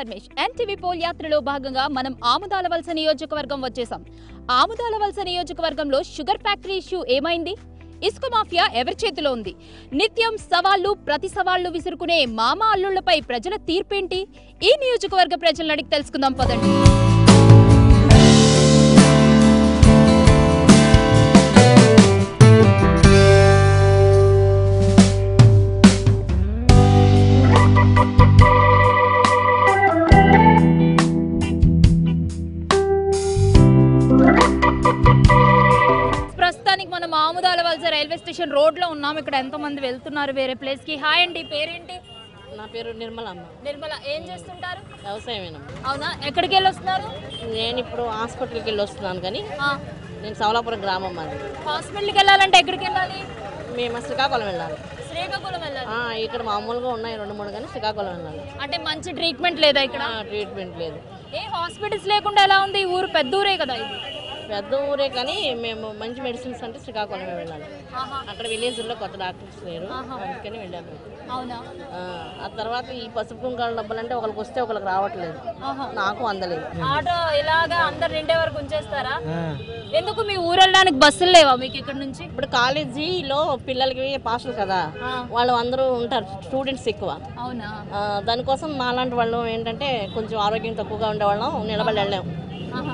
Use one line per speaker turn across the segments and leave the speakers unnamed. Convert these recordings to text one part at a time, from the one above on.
Paramesh NTV pole యాత్రలో భాగంగా మనం ఆముదాలవలస నియోజకవర్గం వచ్చేసాం. ఆముదాలవలస నియోజకవర్గంలో షుగర్ ఫ్యాక్టరీ ఇష్యూ ఏమైంది? ఇసుక మాఫియా ఎవరి చేతిలో ఉంది? నిత్యం సవాళ్లు ప్రతి సవాళ్లు విసురుకునే మామ అల్లుళ్లపై ప్రజల తీర్పేంటి? ఈ నియోజకవర్గ ప్రజలను అడిగి తెలుసుకుందాం పదండి. ప్రస్తుతానికి మనం ఆముదాలవలస రైల్వే స్టేషన్ రోడ్ లో ఉన్నాం. ఇక్కడ ఎంతో మంది వెళ్తున్నారు వేరే ప్లేస్ కి. హాయ్ అండి, పేరేంటి?
నా పేరు నిర్మల.
నిర్మల, ఏం చేస్తుంటారు?
వ్యవసాయమేనమ్మా.
అవునా, ఎక్కడికి వెళ్ళి వస్తున్నారు?
నేను ఇప్పుడు హాస్పిటల్కి వెళ్ళి వస్తున్నాను, కానీ నేను సవలాపురం గ్రామం అది.
హాస్పిటల్కి వెళ్ళాలంటే ఎక్కడికి వెళ్ళాలి?
మేము శ్రీకాకుళం వెళ్ళాలి.
శ్రీకాకుళం వెళ్ళాలి.
ఇక్కడ మామూలుగా ఉన్నాయి 2-3, కానీ శ్రీకాకుళం వెళ్ళాలి.
అంటే మంచి ట్రీట్మెంట్ లేదా ఇక్కడ?
ట్రీట్మెంట్ లేదు.
ఏ హాస్పిటల్స్ లేకుండా ఎలా ఉంది? ఊరు పెద్ద ఊరే కదా ఇది.
పెద్ద ఊరే, కానీ మేము మంచి మెడిసిన్స్ అంటే శ్రీకాకుళమే వెళ్ళాలి. అక్కడ విలేజ్లో కొత్త డాక్టర్స్ లేరు, అందుకని వెళ్ళాము.
అవునా?
ఆ తర్వాత ఈ పసుపు కుంకాల డబ్బులు అంటే ఒకరికి వస్తే ఒకరికి రావట్లేదు, నాకు అందలేదు.
ఆటో ఇలాగా అందరు నిండే వరకు ఉంచేస్తారా? ఎందుకు మీ ఊరు వెళ్ళడానికి బస్సులు లేవా మీకు ఇక్కడ నుంచి?
ఇప్పుడు కాలేజీలో పిల్లలకి పాస్టల్ కదా, వాళ్ళు అందరూ ఉంటారు, స్టూడెంట్స్ ఎక్కువ.
అవునా?
దానికోసం మాలాంటి వాళ్ళు ఏంటంటే కొంచెం ఆరోగ్యం తక్కువగా ఉండేవాళ్ళం నిలబడి వెళ్ళాము.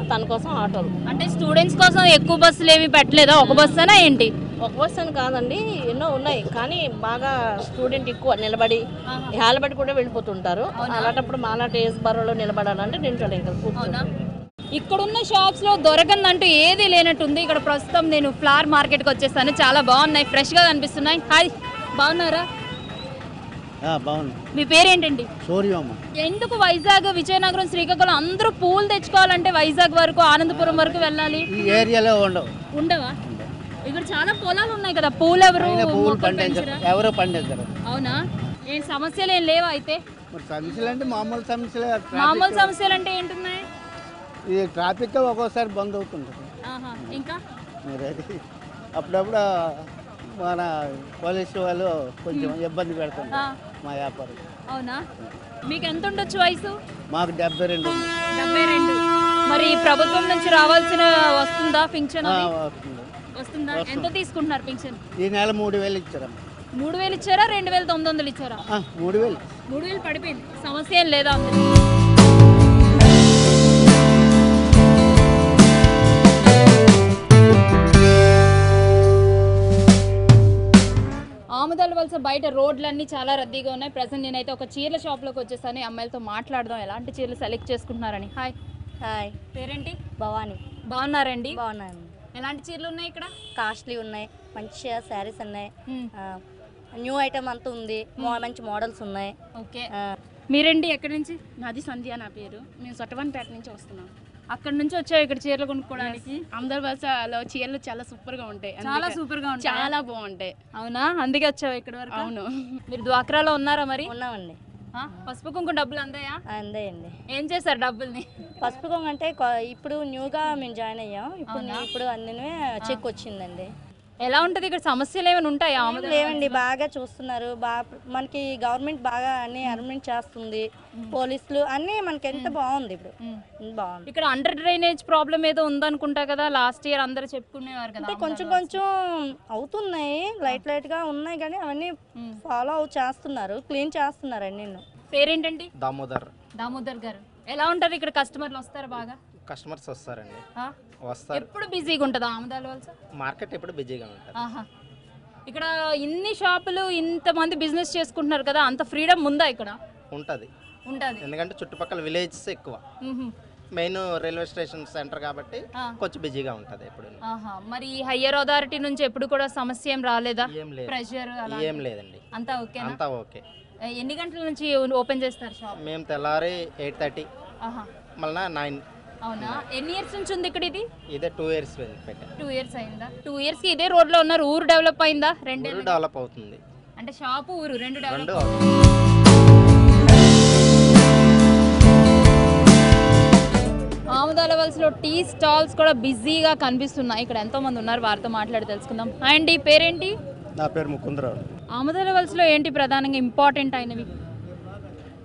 తన కోసం ఆటోలు.
అంటే స్టూడెంట్స్ కోసం ఎక్కువ బస్సులు ఏమి పెట్టలేదా? ఒక బస్సునా ఏంటి?
ఒక బస్సు అని కాదండి, ఎన్నో ఉన్నాయి, కానీ బాగా స్టూడెంట్ ఎక్కువ నిలబడి హేళబడి కూడా వెళ్ళిపోతుంటారు. అలాంటప్పుడు మాలాంటి ఏజ్ బరోలో నిలబడాలంటే నించోలే ఇంకా కూర్చోనా.
ఇక్కడున్న షాప్స్ లో దొరకందంటూ ఏది లేనట్టుంది. ఇక్కడ ప్రస్తుతం నేను ఫ్లవర్ మార్కెట్కి వచ్చేసాను. చాలా బాగున్నాయి, ఫ్రెష్గా కనిపిస్తున్నాయి. హాయ్, బాగున్నారా?
బాగుంది.
మీ పేరేంటండి?
సూర్యమ్మ.
ఎందుకు వైజాగ్, విజయనగరం, శ్రీకాకుళం అందరూ పూలు తెచ్చుకోవాలంటే వైజాగ్ వరకు, ఆనందపురం వరకు వెళ్ళాలి?
ఈ ఏరియాలో
ఉండవా? ఇక్కడ చాలా పొలాలు ఉన్నాయి కదా, పూలు ఎవరు
పండించరు.
అవునా? ఏం సమస్యలు ఏం లేవా అయితే?
సమస్యలు అంటే మామూలు సమస్యలు.
మామూలు సమస్యలు అంటే ఏంటున్నాయి?
ఇది ట్రాఫిక్ ఒక్కోసారి బంద్ అవుతుంటుంది.
ఇంకా
అప్పుడప్పుడు మన పోలీసు వాళ్ళు కొంచెం ఇబ్బంది పెడుతుంటారు మా వ్యాపారం.
అవునా? మీకు ఎంత ఉండొచ్చు వయసు?
మాకు 72.
72. మరి ప్రభుత్వం నుంచి రావాల్సిన వస్తుందా పింఛన్? వస్తుందా? ఎంత తీసుకుంటున్నారు పింఛన్?
ఈ నెల 3000 ఇచ్చారా?
3000 ఇచ్చారా? 2900 ఇచ్చారా?
3000.
3000 పడిపోయింది. సమస్య ఏం లేదా? ఆముదాలవలస బయట రోడ్లన్నీ చాలా రద్దీగా ఉన్నాయి. ప్రజెంట్ నేనైతే ఒక చీరల షాప్లోకి వచ్చేసాను. అమ్మాయిలతో మాట్లాడదాం ఎలాంటి చీరలు సెలెక్ట్ చేసుకుంటున్నారని. హాయ్.
హాయ్,
పేరేంటి?
భవాని.
బాగున్నారండి?
బాగున్నాను.
ఎలాంటి చీరలు ఉన్నాయి ఇక్కడ?
కాస్ట్లీ ఉన్నాయి, మంచిగా శారీస్ ఉన్నాయి, న్యూ ఐటమ్ అంతా ఉంది, మంచి మోడల్స్ ఉన్నాయి.
ఓకే. మీరేంటి ఎక్కడి నుంచి?
నాది సంధ్య నా పేరు. మేము సొట్టవన్పేట నుంచి వస్తున్నాం.
అక్కడ నుంచి వచ్చావు ఇక్కడ చీరలు కొనుక్కోవడానికి?
ఆముదాలవలసలో చీరలు చాలా సూపర్గా ఉంటాయి.
చాలా సూపర్గా ఉంటాయి,
చాలా బాగుంటాయి.
అవునా? అందుకే వచ్చావు ఇక్కడ వరకు?
అవును.
మీరు డ్వాక్రాలో ఉన్నారా మరి?
ఉన్నామండి.
పసుపు కుంకుమ డబ్బులు అందాయా?
అందాయండి.
ఏం చేశారు డబ్బుల్ని?
పసుపు కుంకుమ అంటే ఇప్పుడు న్యూగా మేము జాయిన్ అయ్యాం. ఇప్పుడు అన్నీ చెక్ వచ్చిందండి.
ఎలా ఉంటుంది ఇక్కడ? సమస్యలు ఏమైనా ఉంటాయా?
లేవండి, బాగా చూస్తున్నారు. మనకి గవర్నమెంట్ బాగా అన్ని అరేంజ్మెంట్ చేస్తుంది, పోలీసులు అన్నీ మనకి ఎంత బాగుంది. ఇప్పుడు బాగుంది.
ఇక్కడ అండర్ డ్రైనేజ్ ప్రాబ్లం ఏదో ఉందనుకుంటా కదా, లాస్ట్ ఇయర్ అందరూ చెప్పుకునేవారు కదా.
అంటే కొంచెం కొంచెం అవుతున్నాయి, లైట్ గా ఉన్నాయి, కానీ అవన్నీ ఫాలో చేస్తున్నారు, క్లీన్ చేస్తున్నారు అన్ని.
పేరేంటండి?
దామోదర్.
దామోదర్ గారు, ఎలా ఉంటారు ఇక్కడ? కస్టమర్లు వస్తారు బాగా?
కస్టమర్స్ వస్తారండి, వస్తారు.
ఎప్పుడు బిజీగా ఉంటుందా ఆముదాలవలస
మార్కెట్ ఎప్పుడు బిజీగా ఉంటుంది.
ఇక్కడ ఇన్ని షాపులు, ఇంతమంది బిజినెస్ చేసుకుంటున్నారు కదా, అంత ఫ్రీడమ్ ఉందా ఇక్కడ?
ఉంటుంది. ఎందుకంటే చుట్టుపక్కల విలేజెస్ ఎక్కువ, మెయిన్ రైల్వే స్టేషన్ సెంటర్ కాబట్టి కొంచెం బిజీగా ఉంటుంది ఎప్పుడు.
మరి హయ్యర్ అథారిటీ నుంచి ఎప్పుడు కూడా సమస్య ఏం రాలేదా? ప్రెషర్
ఏం లేదండి,
అంతా ఓకే.
అంతా ఓకే.
ఎన్ని గంటల నుంచి ఓపెన్ చేస్తారు షాప్?
మేము తెల్లారి 8:30, మళ్ళీ 9.
అవునా? ఎన్ని ఇయర్స్ నుంచి ఉంది ఇక్కడ ఇది?
ఇదే 2 years పెట్టారు.
2 years అయిందా? 2 years కి ఇదే రోడ్ లో ఉన్నారు. ఊరు డెవలప్ అయిందా?
రెండు డెవలప్ అవుతుంది.
అంటే షాపు, ఊరు రెండు డెవలప్. ఆముదాలవలసలో టీ స్టాల్స్ కూడా బిజీగా కనిపిస్తున్నాయి. ఇక్కడ ఎంతో మంది ఉన్నారు, వారితో మాట్లాడి తెలుసుకుందాం. అండి, పేరేంటి?
నా పేరు ముకుందరావు.
ఆముదాలవలసలో ఏంటి ప్రధానంగా ఇంపార్టెంట్ అయినవి,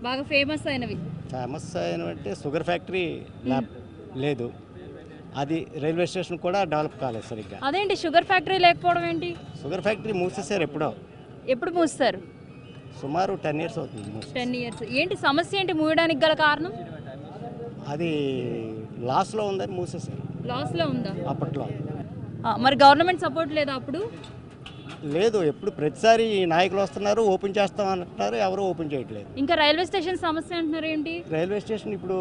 బాగా ఫేమస్ అయినవి?
సమస్య ఏంటంటే షుగర్ ఫ్యాక్టరీ లేదు, అది రైల్వే స్టేషన్ కూడా డెవలప్ కాలేదు సరిగ్గా.
అదేంటి షుగర్ ఫ్యాక్టరీ లేకపోవడం ఏంటి?
షుగర్ ఫ్యాక్టరీ మూసేశారు ఎప్పుడో,
ఎప్పుడు మూస్తారు?
సుమారు 10 years అవుతుంది మూసేసి.
10 years. ఏంటి సమస్య ఏంటి మూయడానికి గల కారణం?
అది లాస్లో ఉందని మూసేశారు.
లాస్లో ఉందా
అప్పట్లో?
మరి గవర్నమెంట్ సపోర్ట్ లేదా అప్పుడు?
లేదు, ఎప్పుడు ప్రతిసారి నాయకులు వస్తున్నారు ఓపెన్ చేస్తాం అంటున్నారు, ఎవరు ఓపెన్ చేయట్లేదు.
ఇంకా రైల్వే స్టేషన్ సమస్య అంటున్నారు ఏంటి?
రైల్వే స్టేషన్ ఇప్పుడు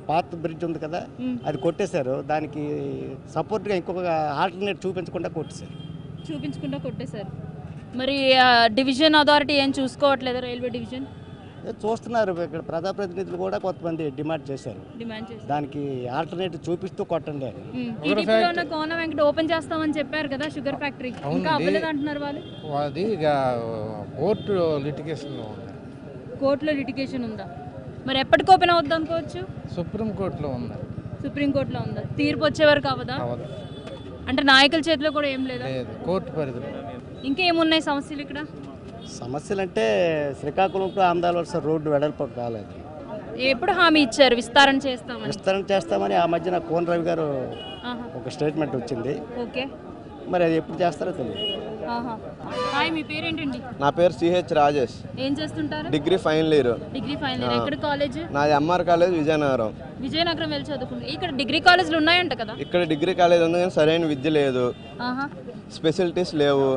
పాత బ్రిడ్జ్ ఉంది కదా, అది కొట్టేశారు. దానికి సపోర్ట్గా ఇంకొక ఆల్టర్నేట్ చూపించకుండా కొట్టేశారు. మరి డివిజన్ అథారిటీ ఏం చూసుకోవట్లేదు? రైల్వే డివిజన్ చూస్తున్నారు. ఇక్కడ ప్రజాప్రతినిధులు కూడా కొంతమంది డిమాండ్ చేశారు, దానికి ఆల్టర్నేటివ్ చూపిస్తూ కొట్టండి అని.
టీడీపీలో కోన వెంకట ఓపెన్ చేస్తామని చెప్పారు కదా షుగర్ ఫ్యాక్టరీ, ఇంకా అవ్వలేదు అంటున్నారు వాళ్ళు.
అది కోర్టులో లిటిగేషన్ ఉందా?
మరి ఎప్పటికి ఓపెన్ అవుద్దాం అనుకోవచ్చు?
సుప్రీంకోర్టులో
ఉందా? తీర్పు వచ్చే వరకు అవ్వదా? అంటే నాయకుల చేతిలో కూడా ఏం లేదా?
కోర్టు పరిధిలో.
ఇంకేమున్నాయి సమస్యలు ఇక్కడ?
సమస్యలు అంటే శ్రీకాకుళం టు ఆమదాల వలస రోడ్డు వెడల్పు కాలేదు.
ఎప్పుడు హామీ ఇచ్చారు విస్తరణ చేస్తామని? ఆ మధ్యన కోన రవి గారు ఒక స్టేట్మెంట్ వచ్చింది. ఓకే,
మరి అది ఎప్పుడు చేస్తారో తెలియదు.
హాయ్, మీ పేరేంటండి?
నా పేరు సిహెచ్ రాజేష్.
ఏం చేస్తుంటారు?
Degree final year.
ఎక్కడ కాలేజ్?
నాది ఎంఆర్ కాలేజ్ విజయనగరం.
వెళ్ళి చదువుకుంటా. ఇక్కడ డిగ్రీ కాలేజ్లు ఉన్నాయంట కదా?
ఇక్కడ డిగ్రీ కాలేజ్ ఉంది కానీ సరైన విద్య లేదు, స్పెషాలిటీస్ లేవు.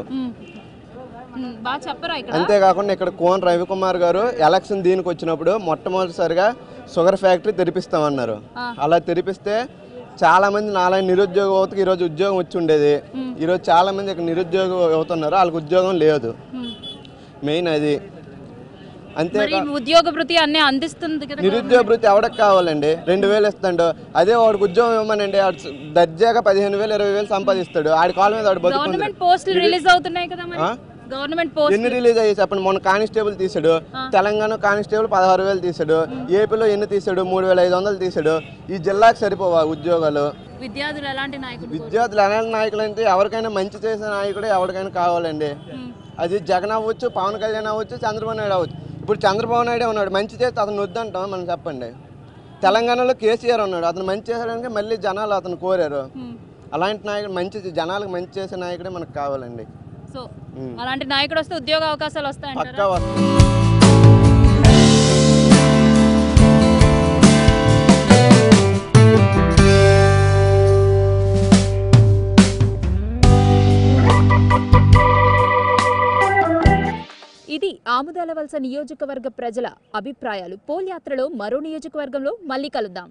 బాగా చెప్పరా ఇక్కడ?
అంతేకాకుండా ఇక్కడ కోన రవికుమార్ గారు ఎలక్షన్ దీనికి వచ్చినప్పుడు మొట్టమొదటిసారిగా షుగర్ ఫ్యాక్టరీ తెరిపిస్తామన్నారు. అలా తెరిపిస్తే చాలా మంది నాలుగు నిరుద్యోగ యువతకి ఈరోజు ఉద్యోగం వచ్చి ఉండేది. ఈరోజు చాలా మంది ఇక్కడ నిరుద్యోగ యువతున్నారు, వాళ్ళకి ఉద్యోగం లేదు. మెయిన్ అది. అంతే,
ఉద్యోగ భృతి అన్ని అందిస్తుంది కదా.
నిరుద్యోగ భృతి ఎవరికి కావాలండి? 2000 ఇస్తాడు. అదే వాడికి ఉద్యోగం ఇవ్వమనండి, దర్జాగా 15,000 20,000 సంపాదిస్తాడు. ఆడి కాళ్ళ మీద వాడు బతుకుతుంది.
పోస్టులు రిలీజ్ అవుతున్నాయి కదా, గవర్నమెంట్ పోస్ట్
ఎన్ని రిలీజ్ అయ్యి చెప్పండి? మొన్న కానిస్టేబుల్ తీసాడు, తెలంగాణ కానిస్టేబుల్ 16,000 తీసాడు. ఏపీలో ఎన్ని తీసాడు? 3,500 తీసాడు. ఈ జిల్లాకు సరిపోవా ఉద్యోగాలు?
విద్యార్థులు ఎలాంటి
నాయకులు అంటే ఎవరికైనా మంచి చేసే నాయకుడే ఎవరికైనా కావాలండి. అది జగన్ అవ్వచ్చు, పవన్ కళ్యాణ్ అవ్వచ్చు, చంద్రబాబు నాయుడు అవ్వచ్చు. ఇప్పుడు చంద్రబాబు నాయుడే ఉన్నాడు, మంచి చేస్తే అతను వద్దంటాం మనం చెప్పండి. తెలంగాణలో కేసీఆర్ ఉన్నాడు, అతను మంచి చేసాడానికి మళ్ళీ జనాలు అతను కోరారు. అలాంటి నాయకుడు, మంచి జనాలకు మంచి చేసే నాయకుడే మనకు కావాలండి.
సో అలాంటి నాయకుడు వస్తే ఉద్యోగ అవకాశాలు వస్తాయి
పక్కా వస్తాయి.
ఇది ఆముదాల వలస నియోజకవర్గ ప్రజల అభిప్రాయాలు. పోల్ యాత్రలో మరో నియోజకవర్గంలో మళ్ళీ కలుద్దాం.